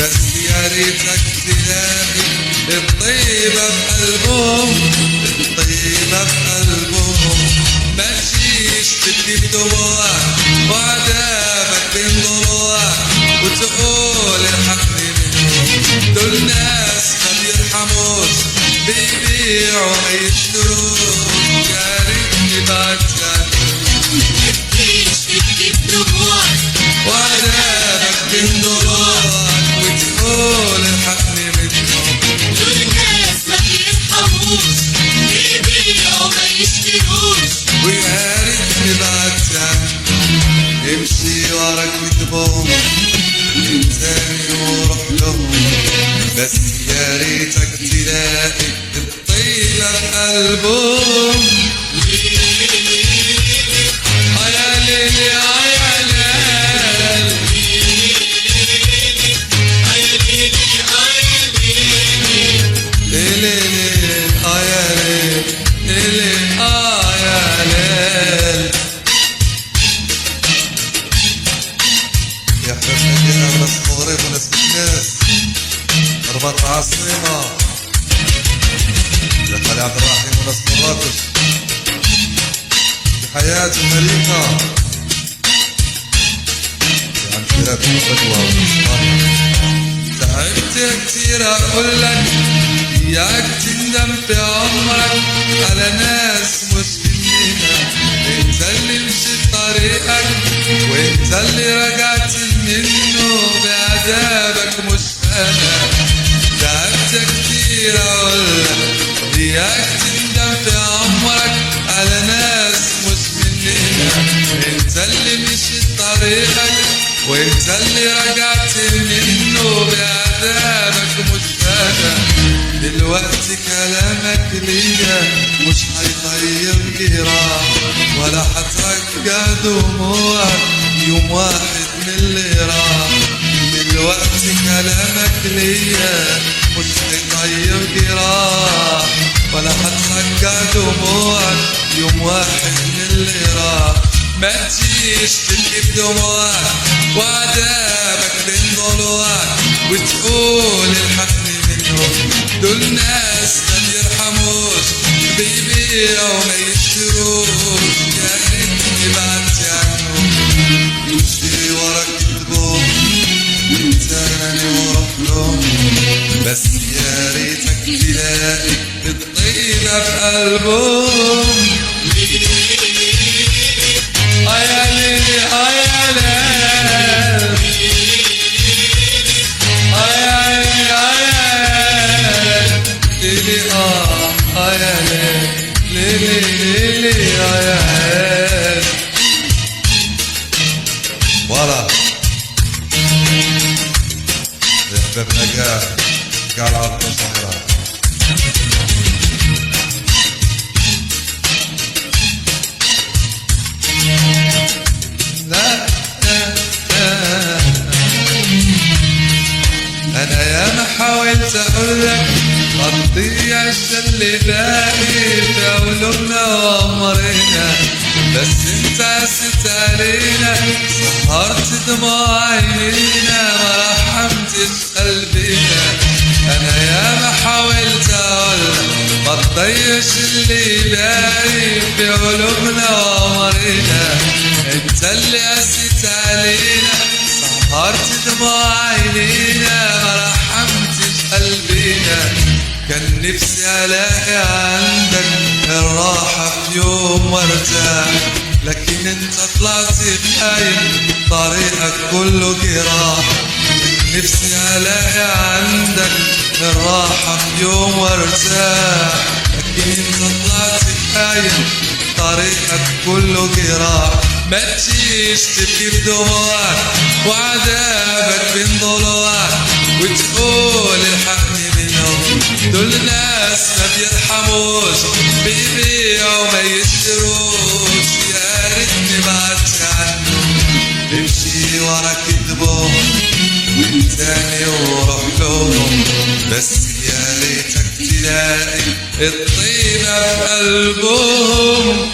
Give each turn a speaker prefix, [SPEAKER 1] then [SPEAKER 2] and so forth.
[SPEAKER 1] بس يا ريتك تلاقي الطيبة بقلبهم، الطيبة بقلبهم. ما تجيش تبكي بدموعك وعذابك بين ضلوعك وتقول الحقني منهم. دول ناس ما بيرحموش، بيبيعوا ما يشتروش. يا ريتني بعدت عنهم.
[SPEAKER 2] ما تجيش تبكي بدموعك
[SPEAKER 1] وعذابك بين ضلوعك وتقول الحقني منهم.
[SPEAKER 2] دول ناس ما بيرحموش، بيبيعوا ما يشتروش.
[SPEAKER 1] ويا ريتني بعدت عنهم. امشي ورا كتبهم انساني وروح لهم، بس يا ريتك تلاقي الطيبة بقلبهم. يا ليلي يا ليل، ليلي يا ليل، ليلي يا ليل. يا حبيبنا يا ناس المغرب وناس الناس رباط العاصمة، يا خالي عبد الرحيم وناس مراكش، في حياة المليكة، يا عم شراك وفتوى تعبت كتير اقولك اياك تندم في عمرك على ناس مش مننا. انت اللي مشيت طريقك وانت اللي رجعت منه بعذابك مش انا. تعبت كتير اقولك اياك تندم في عمرك على ناس مش مننا. انت اللي مشيت طريقك وانت اللي رجعت منه بعذابك مش انا. دلوقتي كلامك ليا مش هيطير جراح ولا هترجع دموعك يوم واحد من اللي راح. دلوقتي كلامك ليا مش هيطير جراح ولا هترجع دموعك يوم واحد من اللي راح. ما تجيش تبكي بدموعك وعذابك بين ضلوعك وتقول الحقني منهم. دول ناس ما بيرحموش، بيبيعوا ما يشتروش. يا ريتني بعدت عنهم. امشي ورا كتبهم وانساني وروح لهم، بس يا ريتك تلاقي الطيبة بقلبهم. يا ليلي يا ليل، يا ليلي يا ليل، ليلي يا ليل. فوالا يا حبيبنا قال عرض صحراء. أنا ياما حاولت أقولك ما تضيعش اللي باقي في قلوبنا وعمرنا، بس انت قست علينا سهرت دموع عينينا ما رحمتش قلبنا. أنا ياما حاولت أقولك ما تضيعش اللي باقي في قلوبنا وعمرنا، انت اللي قست علينا سهرت دموع عينينا ما رحمتش قلبنا. كان نفسي الاقي عندك الراحة في يوم وارتاح، لكن انت طلعت خاين طريقك كله جراح. كان نفسي الاقي عندك الراحة في يوم وارتاح، لكن انت طلعت خاين طريقك كله جراح. ما تجيش تبكي بدموعك وعذابك بين ضلوعك وتقول الحقني منهم. دول ناس ما بيرحموش، بيبيعوا ما يشتروش. يا ريتني بعدت عنهم. امشي ورا كتبهم وانتاني وروح لهم، بس يا ريتك تلاقي الطيبة في قلبهم.